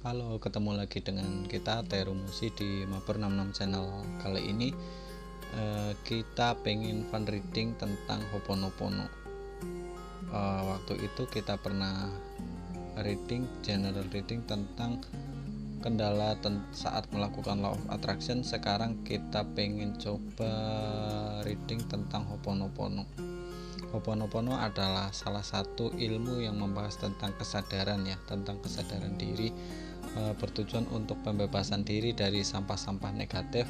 Halo, ketemu lagi dengan kita Teru Musi di Mabar 66 Channel. Kali ini kita pengen fun reading tentang Ho'oponopono. Waktu itu kita pernah general reading tentang kendala saat melakukan law of attraction. Sekarang kita pengen coba reading tentang Ho'oponopono. Ho'oponopono adalah salah satu ilmu yang membahas tentang kesadaran tentang kesadaran diri, bertujuan untuk pembebasan diri dari sampah-sampah negatif,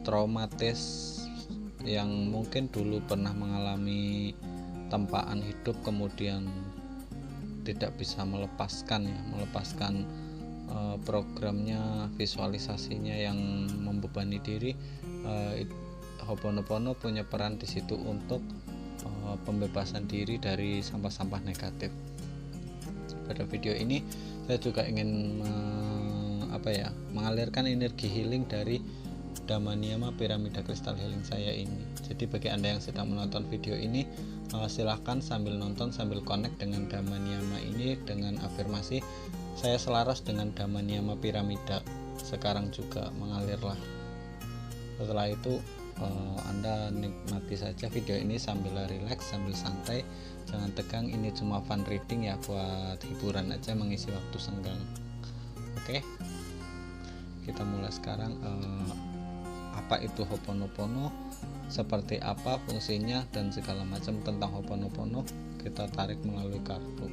traumatis yang mungkin dulu pernah mengalami tempaan hidup, kemudian tidak bisa melepaskan programnya, visualisasinya yang membebani diri. Ho'oponopono punya peran di situ untuk pembebasan diri dari sampah-sampah negatif. Pada video ini saya juga ingin mengalirkan energi healing dari Dhamma-niyama piramida kristal healing saya ini. Jadi bagi Anda yang sedang menonton video ini, silahkan sambil nonton sambil connect dengan Dhamma-niyama ini dengan afirmasi, saya selaras dengan Dhamma-niyama piramida, sekarang juga mengalirlah. Setelah itu Anda nikmati saja video ini sambil relax, sambil santai, jangan tegang. Ini cuma fun reading buat hiburan aja, mengisi waktu senggang. Oke, kita mulai sekarang. Apa itu Ho'oponopono, seperti apa fungsinya, dan segala macam tentang Ho'oponopono kita tarik melalui kartu.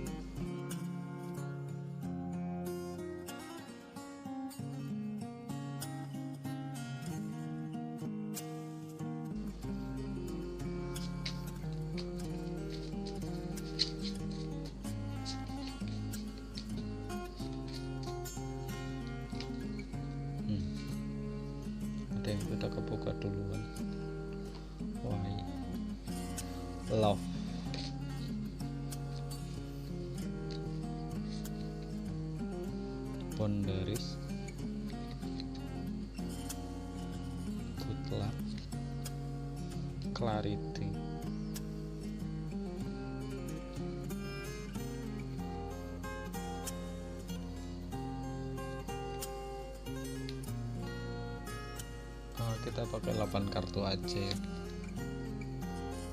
Ada yang sudah kebuka duluan. Why? Love. Boundaries. Good luck. Clarity. Kita pakai 8 kartu aja.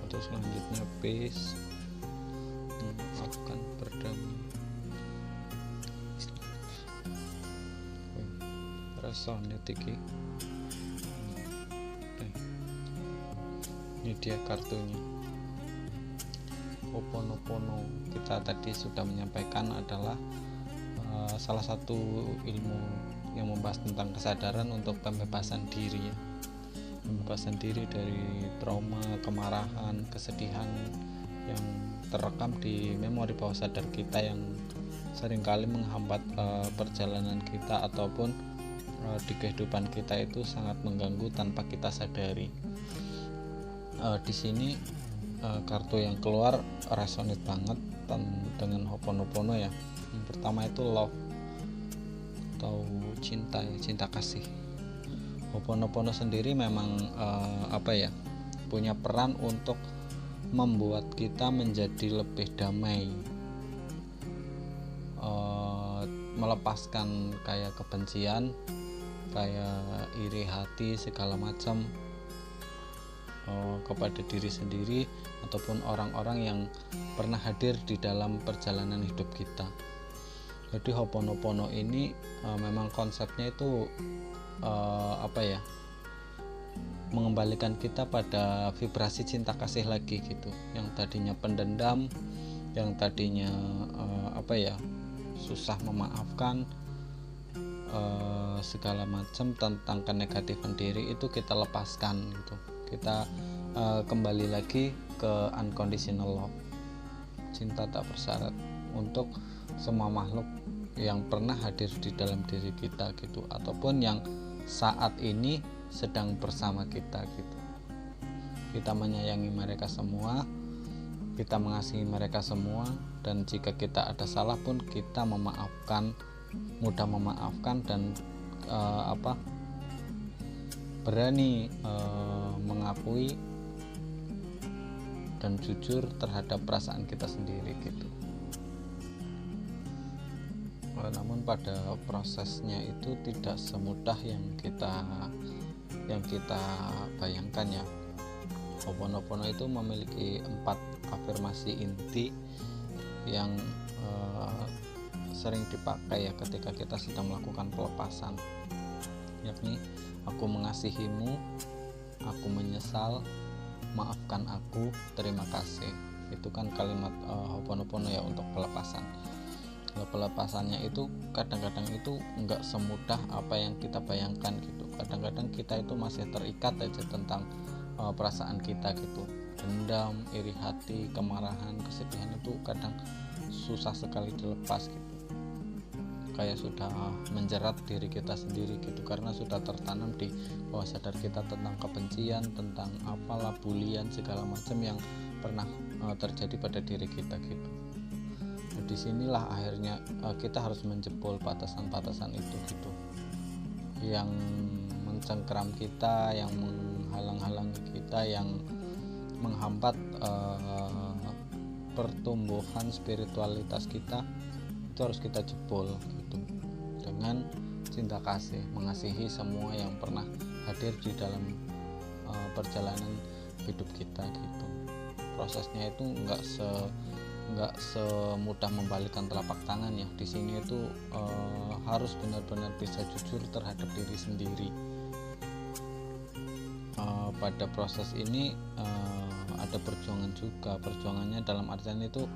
Terus selanjutnya peace, akan berdamai, resonate iki. Ini dia kartunya. Ho'oponopono kita tadi sudah menyampaikan adalah salah satu ilmu yang membahas tentang kesadaran untuk pembebasan diri pembebasan diri dari trauma, kemarahan, kesedihan yang terekam di memori bawah sadar kita yang seringkali menghambat perjalanan kita ataupun di kehidupan kita itu sangat mengganggu tanpa kita sadari. Di sini kartu yang keluar resonate banget dengan Ho'oponopono ya. Yang pertama itu love atau cinta kasih. Ho'oponopono sendiri memang punya peran untuk membuat kita menjadi lebih damai, melepaskan kayak kebencian, kayak iri hati, segala macam kepada diri sendiri ataupun orang-orang yang pernah hadir di dalam perjalanan hidup kita. Jadi Ho'oponopono ini memang konsepnya itu mengembalikan kita pada vibrasi cinta kasih lagi gitu. Yang tadinya pendendam, yang tadinya susah memaafkan, segala macam tentang kenegatifan diri itu kita lepaskan gitu. Kita kembali lagi ke unconditional love, cinta tak bersyarat untuk semua makhluk yang pernah hadir di dalam diri kita gitu, ataupun yang saat ini sedang bersama kita gitu. Kita menyayangi mereka semua, kita mengasihi mereka semua, dan jika kita ada salah pun kita memaafkan, mudah memaafkan, dan berani mengakui dan jujur terhadap perasaan kita sendiri gitu. namun pada prosesnya itu tidak semudah yang kita bayangkan ya. Ho'oponopono itu memiliki 4 afirmasi inti yang sering dipakai ya ketika kita sedang melakukan pelepasan, yakni aku mengasihimu, aku menyesal, maafkan aku, terima kasih. Itu kan kalimat Ho'oponopono ya untuk pelepasan. Pelepasannya itu kadang-kadang itu nggak semudah apa yang kita bayangkan gitu. Kadang-kadang kita itu masih terikat aja tentang perasaan kita gitu. Dendam, iri hati, kemarahan, kesedihan itu kadang susah sekali dilepas gitu. Kayak sudah menjerat diri kita sendiri gitu, karena sudah tertanam di bawah sadar kita tentang kebencian, tentang apalah bulian segala macam yang pernah terjadi pada diri kita gitu. Disinilah akhirnya kita harus menjebol batasan-batasan itu gitu, yang mencengkeram kita, yang menghalang-halangi kita, yang menghambat pertumbuhan spiritualitas kita. Itu harus kita jebol gitu, dengan cinta kasih, mengasihi semua yang pernah hadir di dalam perjalanan hidup kita gitu. Prosesnya itu nggak semudah membalikkan telapak tangan ya. Di sini itu harus benar-benar bisa jujur terhadap diri sendiri. Pada proses ini ada perjuangan juga. Perjuangannya dalam artian itu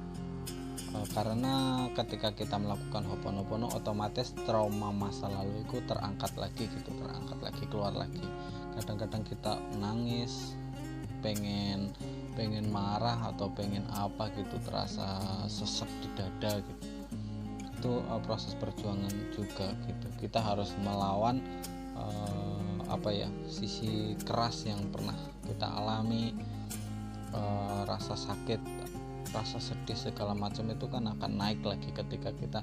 karena ketika kita melakukan Ho'oponopono, otomatis trauma masa lalu itu terangkat lagi gitu, keluar lagi. Kadang-kadang kita nangis, pengen marah atau pengen apa gitu, terasa sesek di dada gitu. Itu proses perjuangan juga gitu. Kita harus melawan sisi keras yang pernah kita alami, rasa sakit, rasa sedih segala macam itu kan akan naik lagi ketika kita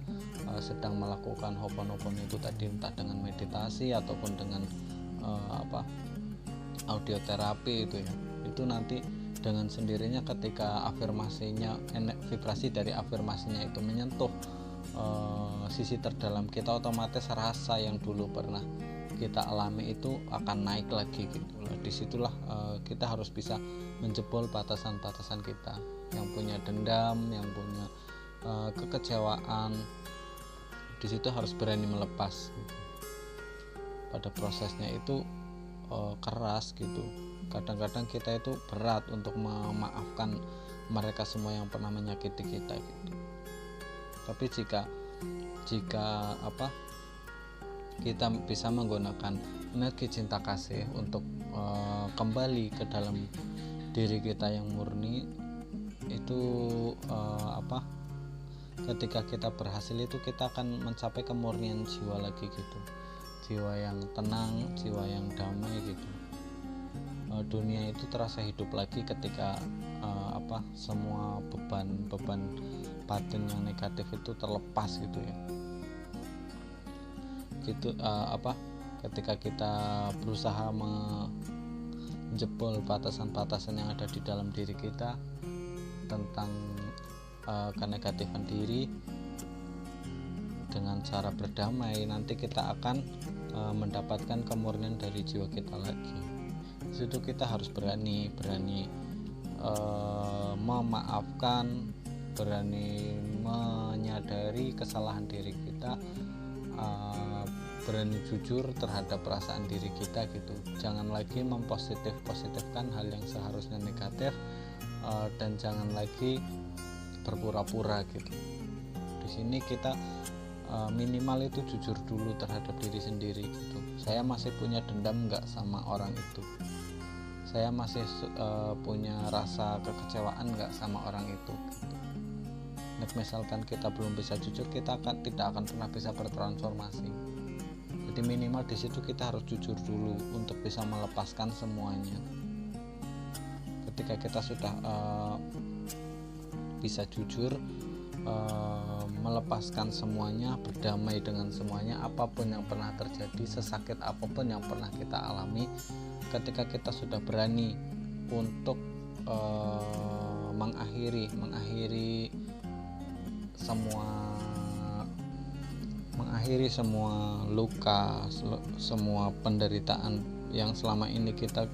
sedang melakukan Ho'oponopono itu tadi, entah dengan meditasi ataupun dengan audioterapi itu ya. Itu nanti dengan sendirinya ketika afirmasinya, vibrasi dari afirmasinya itu menyentuh sisi terdalam kita, otomatis rasa yang dulu pernah kita alami itu akan naik lagi gitu. Disitulah kita harus bisa menjebol batasan-batasan kita, yang punya dendam, yang punya kekecewaan. Di situ harus berani melepas gitu. Pada prosesnya itu keras gitu. Kadang-kadang kita itu berat untuk memaafkan mereka semua yang pernah menyakiti kita gitu. Tapi jika kita bisa menggunakan energi cinta kasih untuk kembali ke dalam diri kita yang murni, itu ketika kita berhasil itu kita akan mencapai kemurnian jiwa lagi gitu, jiwa yang tenang, jiwa yang damai gitu. Dunia itu terasa hidup lagi ketika semua beban batin yang negatif itu terlepas gitu ya. Gitu ketika kita berusaha menjebol batasan-batasan yang ada di dalam diri kita tentang kenegatifan diri dengan cara berdamai, nanti kita akan mendapatkan kemurnian dari jiwa kita lagi. Di situ kita harus berani memaafkan, berani menyadari kesalahan diri kita, berani jujur terhadap perasaan diri kita gitu. Jangan lagi mempositifkan hal yang seharusnya negatif, dan jangan lagi berpura-pura gitu. Di sini kita minimal itu jujur dulu terhadap diri sendiri gitu. Saya masih punya dendam nggak sama orang itu? Saya masih punya rasa kekecewaan nggak sama orang itu gitu. Misalkan kita belum bisa jujur, kita tidak akan pernah bisa bertransformasi. Jadi minimal di situ kita harus jujur dulu untuk bisa melepaskan semuanya. Ketika kita sudah bisa jujur, melepaskan semuanya, berdamai dengan semuanya, apapun yang pernah terjadi, sesakit apapun yang pernah kita alami, ketika kita sudah berani untuk mengakhiri semua mengakhiri semua luka, semua penderitaan yang selama ini kita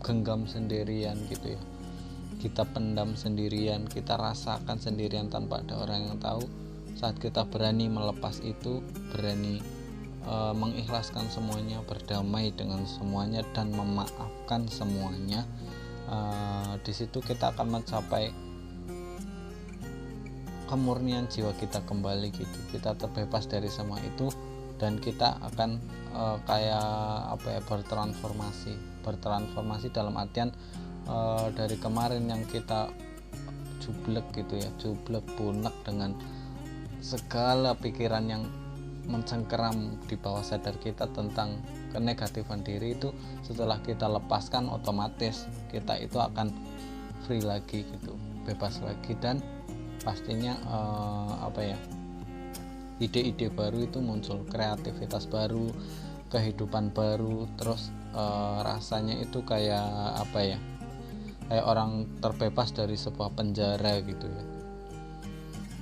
genggam sendirian gitu ya, kita pendam sendirian, kita rasakan sendirian tanpa ada orang yang tahu. Saat kita berani melepas itu, berani mengikhlaskan semuanya, berdamai dengan semuanya, dan memaafkan semuanya, di situ kita akan mencapai kemurnian jiwa kita kembali gitu. Kita terbebas dari semua itu, dan kita akan bertransformasi dalam artian dari kemarin yang kita jublek gitu ya, jublek bunek dengan segala pikiran yang mencengkeram di bawah sadar kita tentang kenegatifan diri itu, setelah kita lepaskan otomatis kita itu akan free lagi gitu, bebas lagi, dan pastinya ide-ide baru itu muncul, kreativitas baru, kehidupan baru, terus rasanya itu kayak kayak orang terbebas dari sebuah penjara gitu ya.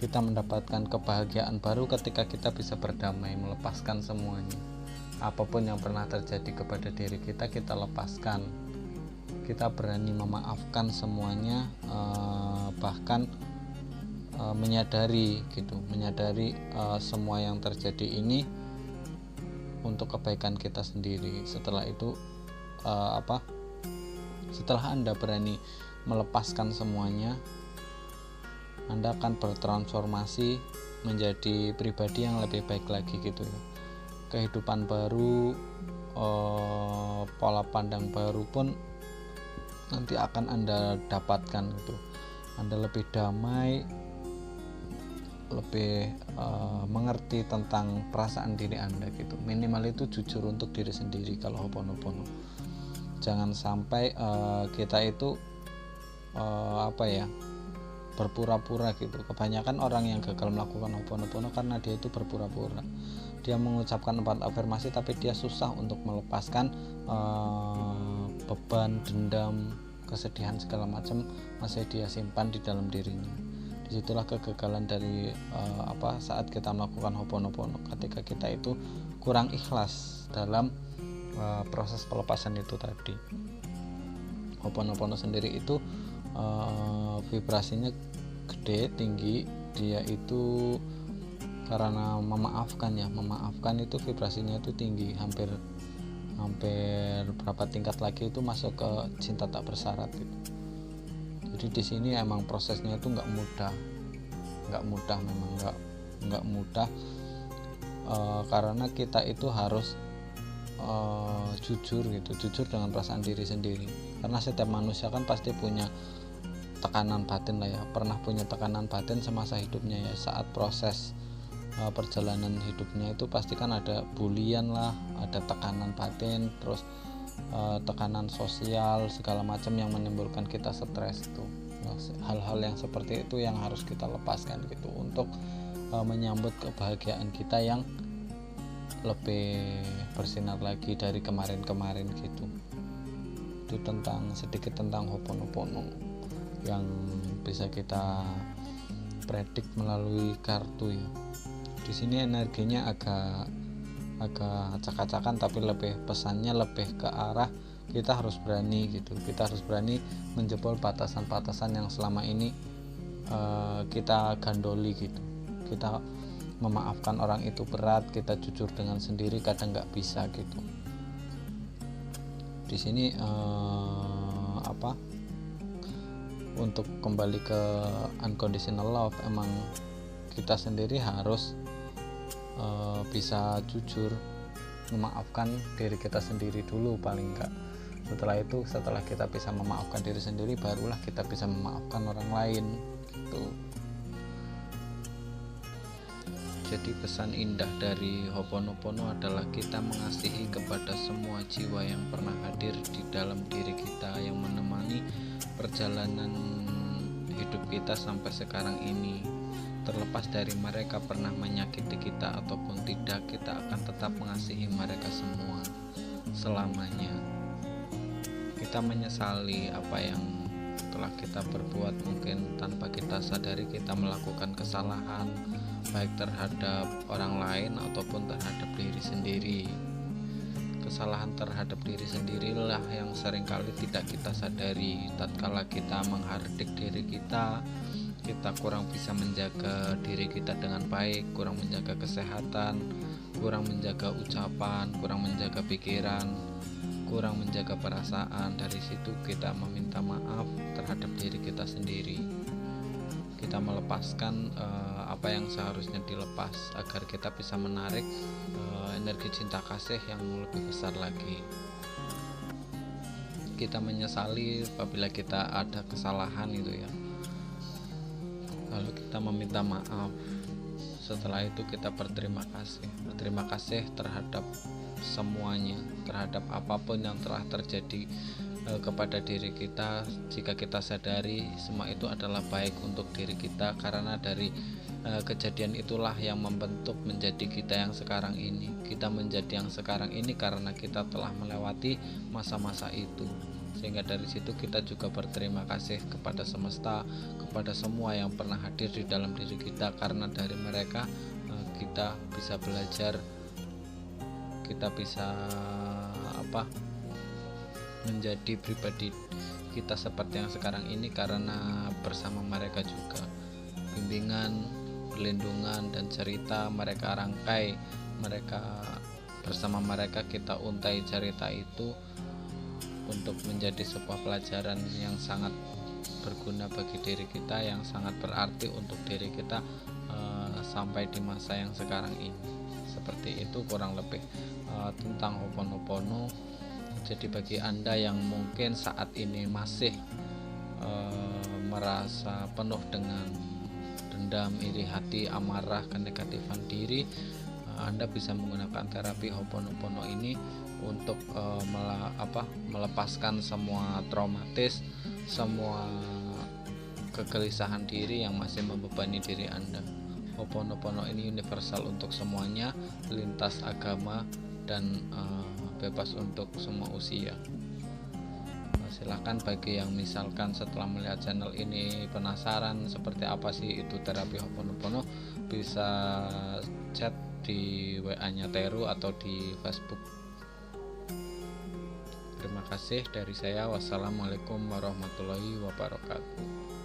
Kita mendapatkan kebahagiaan baru ketika kita bisa berdamai, melepaskan semuanya. Apapun yang pernah terjadi kepada diri kita, kita lepaskan. Kita berani memaafkan semuanya, bahkan menyadari semua yang terjadi ini untuk kebaikan kita sendiri. Setelah itu setelah Anda berani melepaskan semuanya, Anda akan bertransformasi menjadi pribadi yang lebih baik lagi gitu ya. Kehidupan baru, pola pandang baru pun nanti akan Anda dapatkan gitu. Anda lebih damai, lebih mengerti tentang perasaan diri Anda gitu. Minimal itu jujur untuk diri sendiri kalau Ho'oponopono. Jangan sampai kita itu berpura-pura gitu. Kebanyakan orang yang gagal melakukan Ho'oponopono karena dia itu berpura-pura. Dia mengucapkan 4 afirmasi tapi dia susah untuk melepaskan beban, dendam, kesedihan segala macam masih dia simpan di dalam dirinya. Disitulah kegagalan dari saat kita melakukan Ho'oponopono, ketika kita itu kurang ikhlas dalam proses pelepasan itu tadi. Ho'oponopono sendiri itu vibrasinya gede, tinggi. Dia itu karena memaafkan itu vibrasinya itu tinggi, hampir berapa tingkat lagi itu masuk ke cinta tak bersyarat gitu. Jadi di sini emang prosesnya itu nggak mudah, karena kita itu harus jujur dengan perasaan diri sendiri. Karena setiap manusia kan pasti punya tekanan batin lah ya, pernah punya tekanan batin semasa hidupnya ya. Saat proses perjalanan hidupnya itu pasti kan ada bulian lah, ada tekanan batin, terus tekanan sosial segala macam yang menimbulkan kita stres itu. Hal-hal yang seperti itu yang harus kita lepaskan gitu, untuk menyambut kebahagiaan kita yang lebih bersinar lagi dari kemarin-kemarin gitu. Itu sedikit tentang Ho'oponopono yang bisa kita predik melalui kartu ya. Di sini energinya agak acak-acakan, tapi pesannya lebih ke arah kita harus berani gitu. Kita harus berani menjebol batasan-batasan yang selama ini kita gandoli gitu. Kita memaafkan orang itu berat, kita jujur dengan sendiri kadang nggak bisa gitu. Di sini untuk kembali ke unconditional love, emang kita sendiri harus bisa jujur memaafkan diri kita sendiri dulu paling enggak. Setelah kita bisa memaafkan diri sendiri, barulah kita bisa memaafkan orang lain gitu. Jadi pesan indah dari Ho'oponopono adalah kita mengasihi kepada semua jiwa yang pernah hadir di dalam diri kita, yang menemani perjalanan hidup kita sampai sekarang ini. Terlepas dari mereka pernah menyakiti kita ataupun tidak, kita akan tetap mengasihi mereka semua selamanya. Kita menyesali apa yang telah kita perbuat, mungkin tanpa kita sadari kita melakukan kesalahan, baik terhadap orang lain ataupun terhadap diri sendiri. Kesalahan terhadap diri sendirilah yang seringkali tidak kita sadari. Tatkala kita menghardik diri kita kurang bisa menjaga diri kita dengan baik, kurang menjaga kesehatan, kurang menjaga ucapan, kurang menjaga pikiran, kurang menjaga perasaan. Dari situ kita meminta maaf terhadap diri kita sendiri. Kita melepaskan apa yang seharusnya dilepas agar kita bisa menarik energi cinta kasih yang lebih besar lagi. Kita menyesali apabila kita ada kesalahan itu ya, lalu kita meminta maaf. Setelah itu kita berterima kasih terhadap semuanya, terhadap apapun yang telah terjadi kepada diri kita. Jika kita sadari semua itu adalah baik untuk diri kita, karena dari kejadian itulah yang membentuk menjadi kita yang sekarang ini. Kita menjadi yang sekarang ini karena kita telah melewati masa-masa itu. Sehingga dari situ kita juga berterima kasih kepada semesta, kepada semua yang pernah hadir di dalam diri kita, karena dari mereka kita bisa belajar, kita bisa menjadi pribadi kita seperti yang sekarang ini, karena bersama mereka juga bimbingan, perlindungan, dan cerita mereka rangkai, bersama mereka kita untai cerita itu untuk menjadi sebuah pelajaran yang sangat berguna bagi diri kita, yang sangat berarti untuk diri kita sampai di masa yang sekarang ini. Seperti itu kurang lebih tentang Ho'oponopono. Jadi bagi Anda yang mungkin saat ini masih merasa penuh dengan dendam, iri hati, amarah, kenegatifan diri, Anda bisa menggunakan terapi Ho'oponopono ini untuk melepaskan semua traumatis, semua kegelisahan diri yang masih membebani diri Anda. Ho'oponopono ini universal untuk semuanya, lintas agama, dan bebas untuk semua usia. Silahkan bagi yang misalkan setelah melihat channel ini penasaran seperti apa sih itu terapi Ho'oponopono, bisa chat di WA-nya Teru atau di Facebook. Terima kasih dari saya. Wassalamualaikum warahmatullahi wabarakatuh.